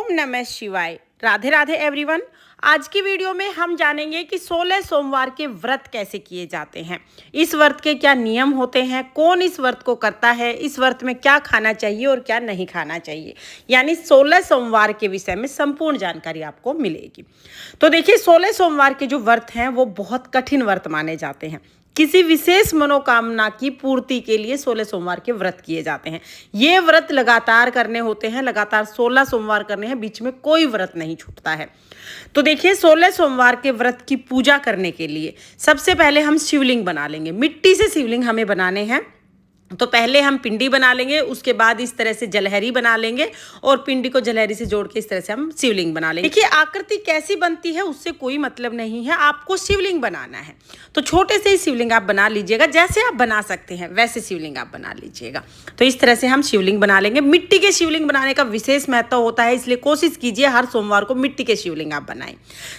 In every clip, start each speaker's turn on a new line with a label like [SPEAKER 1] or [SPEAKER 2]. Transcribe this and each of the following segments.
[SPEAKER 1] ओम नमः शिवाय। राधे राधे एवरीवन। आज की वीडियो में हम जानेंगे कि 16 सोमवार के व्रत कैसे किए जाते हैं, इस व्रत के क्या नियम होते हैं, कौन इस व्रत को करता है, इस व्रत में क्या खाना चाहिए और क्या नहीं खाना चाहिए, यानी 16 सोमवार के विषय में संपूर्ण जानकारी आपको मिलेगी। तो देखिए, 16 सोमवार के जो व्रत हैं वो बहुत कठिन व्रत माने जाते हैं। किसी विशेष मनोकामना की पूर्ति के लिए 16 सोमवार के व्रत किए जाते हैं। ये व्रत लगातार करने होते हैं, लगातार 16 सोमवार करने हैं, बीच में कोई व्रत नहीं छूटता है। तो देखिए, 16 सोमवार के व्रत की पूजा करने के लिए सबसे पहले हम शिवलिंग बना लेंगे। मिट्टी से शिवलिंग हमें बनाने हैं। तो पहले हम पिंडी बना लेंगे, उसके बाद इस तरह से जलहरी बना लेंगे और पिंडी को जलहरी से जोड़ के इस तरह से हम शिवलिंग बना लेंगे। देखिए, आकृति कैसी बनती है उससे कोई मतलब नहीं है, आपको शिवलिंग बनाना है। तो छोटे से ही शिवलिंग आप बना लीजिएगा, जैसे आप बना सकते हैं वैसे शिवलिंग आप बना लीजिएगा। तो इस तरह से हम शिवलिंग बना लेंगे। मिट्टी के शिवलिंग बनाने का विशेष महत्व होता है, इसलिए कोशिश कीजिए हर सोमवार को मिट्टी के शिवलिंग आप बनाएं।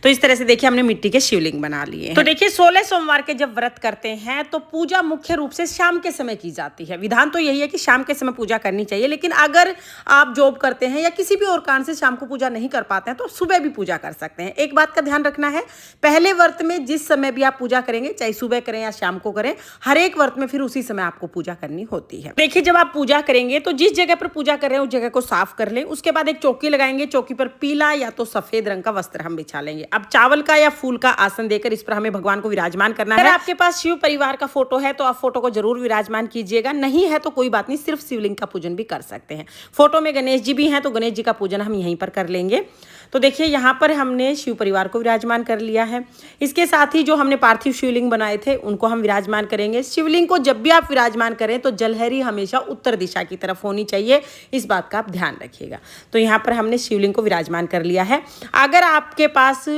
[SPEAKER 1] तो इस तरह से देखिए, हमने मिट्टी के शिवलिंग बना लिए। तो देखिए, 16 सोमवार के जब व्रत करते हैं तो पूजा मुख्य रूप से शाम के समय की जाती है। विधान तो यही है कि शाम के समय पूजा करनी चाहिए, लेकिन अगर आप जॉब करते हैं या किसी भी और कारण से शाम को पूजा नहीं कर पाते हैं तो सुबह भी पूजा कर सकते हैं। एक बात का ध्यान रखना है, पहले व्रत में जिस समय भी आप पूजा करेंगे, चाहे सुबह करें या शाम को करें, हर एक व्रत में फिर उसी समय आपको पूजा करनी होती है। देखिए, जब आप पूजा करेंगे तो जिस जगह पर पूजा कर रहे हैं उस जगह को साफ कर लें। उसके बाद एक चौकी लगाएंगे, चौकी पर पीला या तो सफेद रंग का वस्त्र हम बिछा लेंगे। अब चावल का या फूल का आसन देकर इस पर हमें भगवान को विराजमान करना है। अगर आपके पास शिव परिवार का फोटो है तो आप फोटो को जरूर विराजमान कीजिएगा, नहीं है तो कोई बात नहीं, सिर्फ शिवलिंग का पूजन भी कर सकते हैं। फोटो में गणेश जी भी हैं तो गणेश जी का पूजन हम यहीं पर कर लेंगे। तो देखिए, यहाँ पर हमने शिव परिवार को विराजमान कर लिया है। इसके साथ ही जो हमने पार्थिव शिवलिंग बनाए थे उनको हम विराजमान करेंगे। शिवलिंग को जब भी आप विराजमान करें तो जलहरी हमेशा उत्तर दिशा की तरफ होनी चाहिए, इस बात का आप ध्यान रखिएगा। तो यहाँ पर हमने शिवलिंग को विराजमान कर लिया है। अगर आपके पास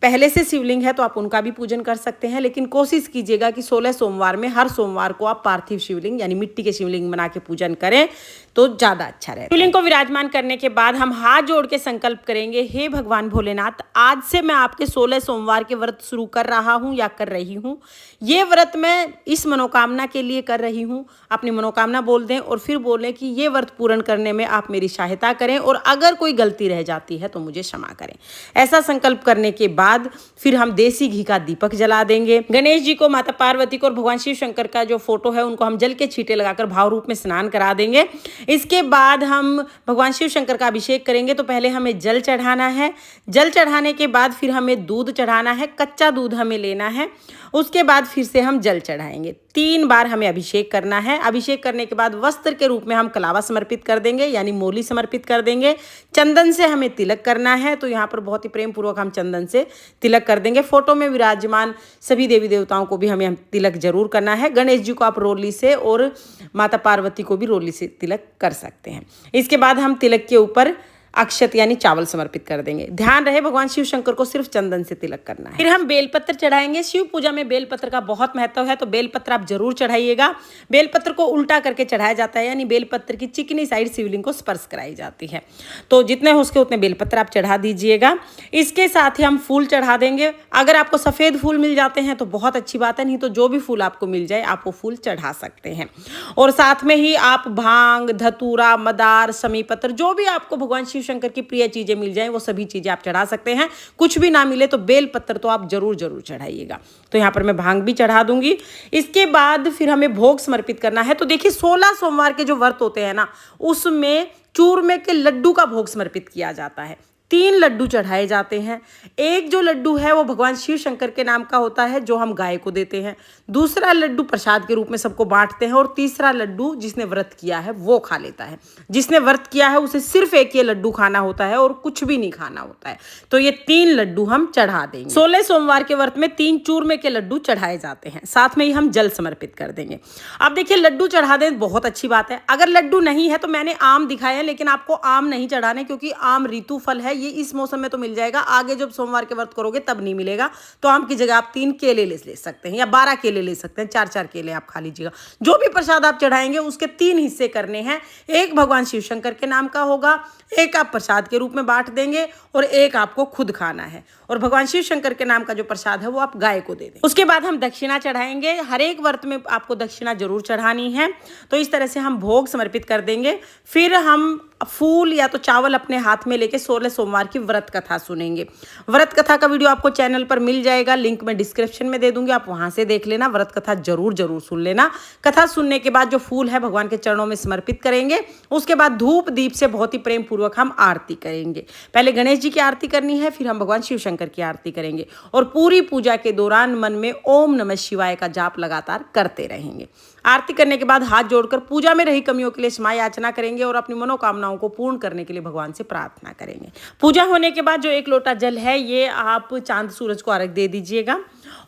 [SPEAKER 1] पहले से शिवलिंग है तो आप उनका भी पूजन कर सकते हैं, लेकिन कोशिश कीजिएगा कि 16 सोमवार में हर सोमवार को आप पार्थिव शिवलिंग यानी मिट्टी के शिवलिंग बना के पूजन करें तो ज़्यादा अच्छा रहेगा। शिवलिंग को विराजमान करने के बाद हम हाथ जोड़ के संकल्प करेंगे, हे भगवान भोलेनाथ, आज से मैं आपके 16 सोमवार के व्रत शुरू कर रहा हूँ या कर रही हूँ। ये व्रत मैं इस मनोकामना के लिए कर रही हूँ। अपनी मनोकामना बोल दें और फिर बोलें कि ये व्रत पूर्ण करने में आप मेरी सहायता करें और अगर कोई गलती रह जाती है तो मुझे क्षमा करें। ऐसा संकल्प करने के बाद फिर हम देसी घी का दीपक जला देंगे। गणेश जी को, माता पार्वती को और भगवान शिव शंकर का जो फोटो है उनको हम जल के छींटे लगाकर भाव रूप में स्नान करा देंगे। इसके बाद हम भगवान शिव शंकर का अभिषेक करेंगे। तो पहले हमें जल चढ़ाना है, जल चढ़ाने के बाद फिर हमें दूध चढ़ाना है, कच्चा दूध हमें लेना है। उसके बाद फिर से हम जल चढ़ाएंगे। 3 बार हमें अभिषेक करना है। अभिषेक करने के बाद वस्त्र के रूप में हम कलावा समर्पित कर देंगे, यानी मोली समर्पित कर देंगे। चंदन से हमें तिलक करना है, तो यहाँ पर बहुत ही प्रेम पूर्वक हम चंदन से तिलक कर देंगे। फोटो में विराजमान सभी देवी देवताओं को भी हमें तिलक जरूर करना है। गणेश जी को आप रोली से और माता पार्वती को भी रोली से तिलक कर सकते हैं। इसके बाद हम तिलक के ऊपर अक्षत यानी चावल समर्पित कर देंगे। ध्यान रहे, भगवान शिव शंकर को सिर्फ चंदन से तिलक करना है। फिर हम बेलपत्र चढ़ाएंगे। शिव पूजा में बेलपत्र का बहुत महत्व है, तो बेलपत्र आप जरूर चढ़ाइएगा। बेलपत्र को उल्टा करके चढ़ाया जाता है, यानी बेलपत्र की चिकनी साइड शिवलिंग को स्पर्श कराई जाती है। तो जितने हो सके उतने बेलपत्र आप चढ़ा दीजिएगा। इसके साथ ही हम फूल चढ़ा देंगे। अगर आपको सफ़ेद फूल मिल जाते हैं तो बहुत अच्छी बात है, नहीं तो जो भी फूल आपको मिल जाए आप वो फूल चढ़ा सकते हैं। और साथ में ही आप भांग, धतूरा, मदार, समीपत्र, जो भी आपको भगवान शिव शंकर की प्रिय चीजें मिल जाएं वो सभी चीजें आप चढ़ा सकते हैं। कुछ भी ना मिले तो बेल पत्र तो आप जरूर चढ़ाइएगा। तो यहाँ पर मैं भांग भी चढ़ा दूंगी। इसके बाद फिर हमें भोग समर्पित करना है। तो देखिए, 16 सोमवार के जो व्रत होते हैं ना, उसमें चूरमे के लड्डू का भोग समर्पित किया जाता है। 3 लड्डू चढ़ाए जाते हैं। एक जो लड्डू है वो भगवान शिव शंकर के नाम का होता है, जो हम गाय को देते हैं। दूसरा लड्डू प्रसाद के रूप में सबको बांटते हैं और तीसरा लड्डू जिसने व्रत किया है वो खा लेता है। जिसने व्रत किया है उसे सिर्फ एक ये लड्डू खाना होता है और कुछ भी नहीं खाना होता है। तो ये 3 लड्डू हम चढ़ा देंगे। 16 सोमवार के व्रत में 3 चूरमे के लड्डू चढ़ाए जाते हैं। साथ में ही हम जल समर्पित कर देंगे। अब देखिए, लड्डू चढ़ा दें बहुत अच्छी बात है। अगर लड्डू नहीं है तो मैंने आम दिखाया है, लेकिन आपको आम नहीं चढ़ाने, क्योंकि आम ऋतु फल है। ये इस मौसम में तो मिल जाएगा, आगे जब सोमवार के व्रत करोगे तब नहीं मिलेगा। तो आम की जगह आप 3 केले ले सकते हैं या 12 केले ले सकते हैं। 4-4 केले आप खा लीजिएगा। जो भी प्रसाद आप चढ़ाएंगे उसके 3 हिस्से करने हैं। एक भगवान शिव शंकर के नाम का होगा, एक आप प्रसाद के रूप में बांट देंगे और एक आपको खुद खाना है। और भगवान शिव शंकर के नाम का जो प्रसाद है वो आप गाय को दे दें। उसके बाद हम दक्षिणा चढ़ाएंगे। हर एक व्रत में आपको दक्षिणा जरूर चढ़ानी है। तो इस तरह से हम भोग समर्पित कर देंगे। फिर हम फूल या तो चावल अपने हाथ में लेके 16 सोमवार की व्रत कथा सुनेंगे। व्रत कथा का वीडियो आपको चैनल पर मिल जाएगा, लिंक मैं डिस्क्रिप्शन में दे दूंगी, आप वहां से देख लेना। व्रत कथा जरूर सुन लेना। कथा सुनने के बाद जो फूल है भगवान के चरणों में समर्पित करेंगे। उसके बाद धूप दीप से बहुत ही प्रेम पूर्वक हम आरती करेंगे। पहले गणेश जी की आरती करनी है, फिर हम भगवान शिव शंकर की आरती करेंगे और पूरी पूजा के दौरान मन में ओम नमः शिवाय का जाप लगातार करते रहेंगे। आरती करने के बाद हाथ जोड़कर पूजा में रही कमियों के लिए क्षमा याचना करेंगे और अपनी मनोकामनाओं को पूर्ण करने के लिए भगवान से प्रार्थना करेंगे। पूजा होने के बाद जो 1 लोटा जल है ये आप चांद सूरज को अर्घ दे दीजिएगा।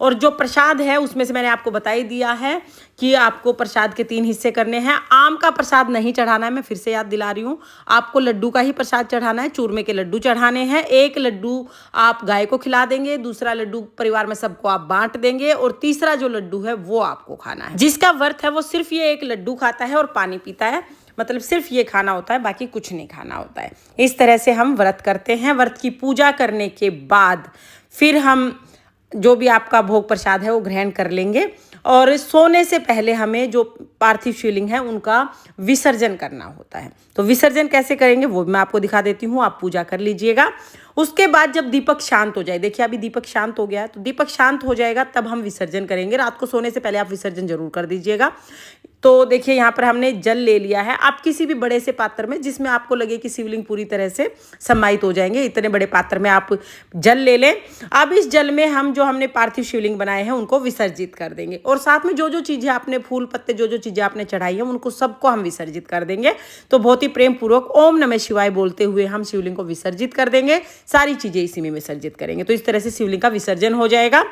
[SPEAKER 1] और जो प्रसाद है उसमें से मैंने आपको बता ही दिया है कि आपको प्रसाद के 3 हिस्से करने हैं। आम का प्रसाद नहीं चढ़ाना है, मैं फिर से याद दिला रही हूँ, आपको लड्डू का ही प्रसाद चढ़ाना है। चूरमे के लड्डू चढ़ाने हैं। 1 लड्डू आप गाय को खिला देंगे, दूसरा लड्डू परिवार में सबको आप बांट देंगे और तीसरा जो लड्डू है वो आपको खाना है। जिसका व्रत है वो सिर्फ ये 1 लड्डू खाता है और पानी पीता है, मतलब सिर्फ ये खाना होता है, बाकी कुछ नहीं खाना होता है। इस तरह से हम व्रत करते हैं। व्रत की पूजा करने के बाद फिर हम जो भी आपका भोग प्रसाद है वो ग्रहण कर लेंगे और सोने से पहले हमें जो पार्थिव शिवलिंग है उनका विसर्जन करना होता है। तो विसर्जन कैसे करेंगे वो मैं आपको दिखा देती हूँ, आप पूजा कर लीजिएगा। उसके बाद जब दीपक शांत हो जाए, देखिए अभी दीपक शांत हो गया है, तो दीपक शांत हो जाएगा तब हम विसर्जन करेंगे। रात को सोने से पहले आप विसर्जन जरूर कर दीजिएगा। तो देखिए यहाँ पर हमने जल ले लिया है। आप किसी भी बड़े से पात्र में जिसमें आपको लगे कि शिवलिंग पूरी तरह से समाहित हो जाएंगे, इतने बड़े पात्र में आप जल ले लें। अब इस जल में हम जो हमने पार्थिव शिवलिंग बनाए हैं उनको विसर्जित कर देंगे और साथ में जो चीज़ें आपने फूल पत्ते जो चीज़ें आपने चढ़ाई है उनको सबको हम विसर्जित कर देंगे। तो बहुत ही प्रेम पूर्वक ओम नमः शिवाय बोलते हुए हम शिवलिंग को विसर्जित कर देंगे। सारी चीज़ें इसी में विसर्जित करेंगे। तो इस तरह से शिवलिंग का विसर्जन हो जाएगा।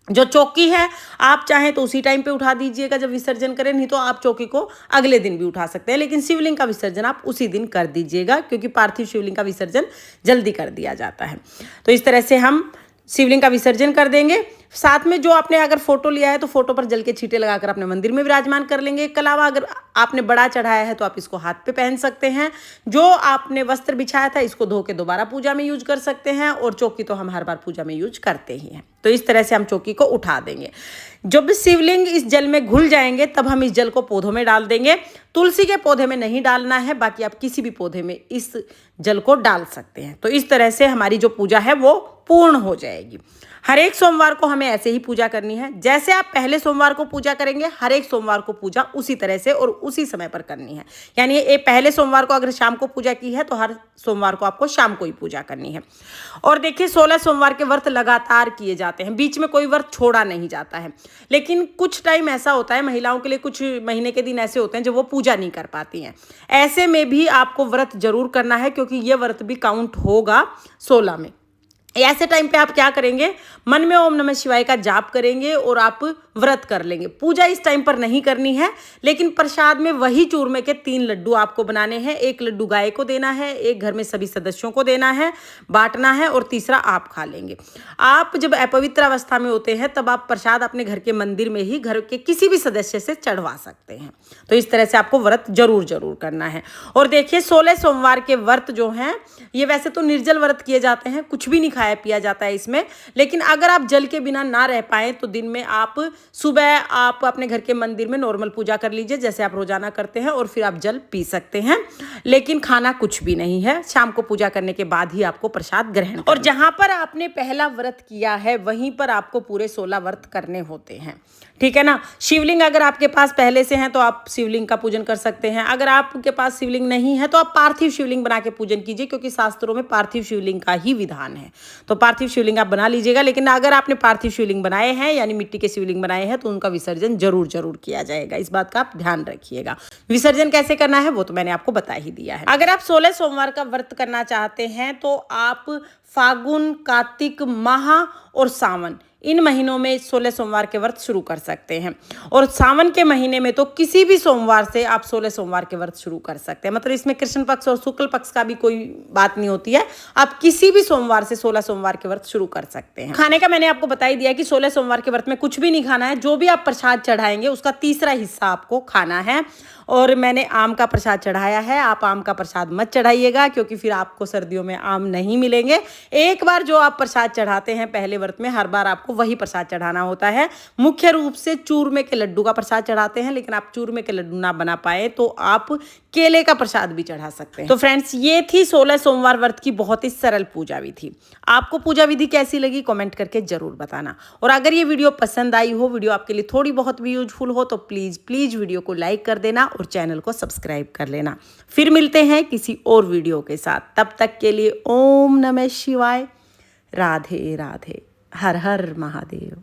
[SPEAKER 1] जो चौकी है आप चाहें तो उसी टाइम पे उठा दीजिएगा जब विसर्जन करें, नहीं तो आप चौकी को अगले दिन भी उठा सकते हैं, लेकिन शिवलिंग का विसर्जन आप उसी दिन कर दीजिएगा क्योंकि पार्थिव शिवलिंग का विसर्जन जल्दी कर दिया जाता है। तो इस तरह से हम शिवलिंग का विसर्जन कर देंगे। साथ में जो आपने अगर फोटो लिया है तो फोटो पर जल के छींटे लगाकर अपने मंदिर में विराजमान कर लेंगे। इसके अलावा अगर आपने बड़ा चढ़ाया है तो आप इसको हाथ पे पहन सकते हैं। जो आपने वस्त्र बिछाया था इसको धो के दोबारा पूजा में यूज कर सकते हैं और चौकी तो हम हर बार पूजा में यूज करते ही हैं। तो इस तरह से हम चौकी को उठा देंगे। जब शिवलिंग इस जल में घुल जाएंगे तब हम इस जल को पौधों में डाल देंगे। तुलसी के पौधे में नहीं डालना है, बाकी आप किसी भी पौधे में इस जल को डाल सकते हैं। तो इस तरह से हमारी जो पूजा है वो पूर्ण हो जाएगी। हर एक सोमवार को हमें ऐसे ही पूजा करनी है। जैसे आप पहले सोमवार को पूजा करेंगे हर एक सोमवार को पूजा उसी तरह से और उसी समय पर करनी है। यानी ये पहले सोमवार को अगर शाम को पूजा की है तो हर सोमवार को आपको शाम को ही पूजा करनी है। और देखिए 16 सोमवार के व्रत लगातार किए जाते हैं, बीच में कोई व्रत छोड़ा नहीं जाता है। लेकिन कुछ टाइम ऐसा होता है, महिलाओं के लिए कुछ महीने के दिन ऐसे होते हैं जब वो पूजा नहीं कर पाती हैं। ऐसे में भी आपको व्रत जरूर करना है क्योंकि ये व्रत भी काउंट होगा 16 में। ऐसे टाइम पे आप क्या करेंगे, मन में ओम नमः शिवाय का जाप करेंगे और आप व्रत कर लेंगे। पूजा इस टाइम पर नहीं करनी है, लेकिन प्रसाद में वही चूरमे के 3 लड्डू आपको बनाने हैं। 1 लड्डू गाय को देना है, 1 घर में सभी सदस्यों को देना है, बांटना है और तीसरा आप खा लेंगे। आप जब अपवित्र अवस्था में होते हैं तब आप प्रसाद अपने घर के मंदिर में ही घर के किसी भी सदस्य से चढ़वा सकते हैं। तो इस तरह से आपको व्रत जरूर करना है। और देखिए 16 सोमवार के व्रत जो हैं ये वैसे तो निर्जल व्रत किए जाते हैं, कुछ भी नहीं खाया पिया जाता है इसमें। लेकिन अगर आप जल के बिना ना रह पाए तो दिन में आप सुबह आप अपने घर के मंदिर में नॉर्मल पूजा कर लीजिए जैसे आप रोजाना करते हैं और फिर आप जल पी सकते हैं, लेकिन खाना कुछ भी नहीं है। शाम को पूजा करने के बाद ही आपको प्रसाद ग्रहण। और जहां पर आपने पहला व्रत किया है वहीं पर आपको पूरे 16 व्रत करने होते हैं, ठीक है ना। शिवलिंग अगर आपके पास पहले से है तो आप शिवलिंग का पूजन कर सकते हैं। अगर आपके पास शिवलिंग नहीं है तो आप पार्थिव शिवलिंग बना के पूजन कीजिए क्योंकि शास्त्रों में पार्थिव शिवलिंग का ही विधान है। तो पार्थिव शिवलिंग आप बना लीजिएगा। लेकिन अगर आपने पार्थिव शिवलिंग बनाए हैं यानी मिट्टी के शिवलिंग बनाए हैं तो उनका विसर्जन जरूर किया जाएगा। इस बात का आप ध्यान रखिएगा। विसर्जन कैसे करना है वो तो मैंने आपको बता ही दिया है। अगर आप 16 सोमवार का व्रत करना चाहते हैं तो आप फागुन, कार्तिक माह और सावन इन महीनों में 16 सोमवार के व्रत शुरू कर सकते हैं। और सावन के महीने में तो किसी भी सोमवार से आप 16 सोमवार के व्रत शुरू कर सकते हैं। मतलब इसमें कृष्ण पक्ष और शुक्ल पक्ष का भी कोई बात नहीं होती है, आप किसी भी सोमवार से 16 सोमवार के व्रत शुरू कर सकते हैं। खाने का मैंने आपको बता ही दिया कि 16 सोमवार के व्रत में कुछ भी नहीं खाना है। जो भी आप प्रसाद चढ़ाएंगे उसका तीसरा हिस्सा आपको खाना है। और मैंने आम का प्रसाद चढ़ाया है, आप आम का प्रसाद मत चढ़ाइएगा क्योंकि फिर आपको सर्दियों में आम नहीं मिलेंगे। एक बार जो आप प्रसाद चढ़ाते हैं पहले व्रत में, हर बार आपको वही प्रसाद चढ़ाना होता है। मुख्य रूप से चूरमे के लड्डू का प्रसाद चढ़ाते हैं, लेकिन आप चूरमे के लड्डू ना बना पाए तो आप केले का प्रसाद भी चढ़ा सकते हैं। तो फ्रेंड्स, ये थी 16 सोमवार व्रत की बहुत ही सरल पूजा विधि। आपको पूजा विधि कैसी लगी कमेंट करके जरूर बताना। और अगर ये वीडियो पसंद आई हो, वीडियो आपके लिए थोड़ी बहुत भी यूजफुल हो, तो प्लीज वीडियो को लाइक कर देना और चैनल को सब्सक्राइब कर लेना। फिर मिलते हैं किसी और वीडियो के साथ। तब तक के लिए ओम नमः शिवाय, राधे राधे, हर हर महादेव।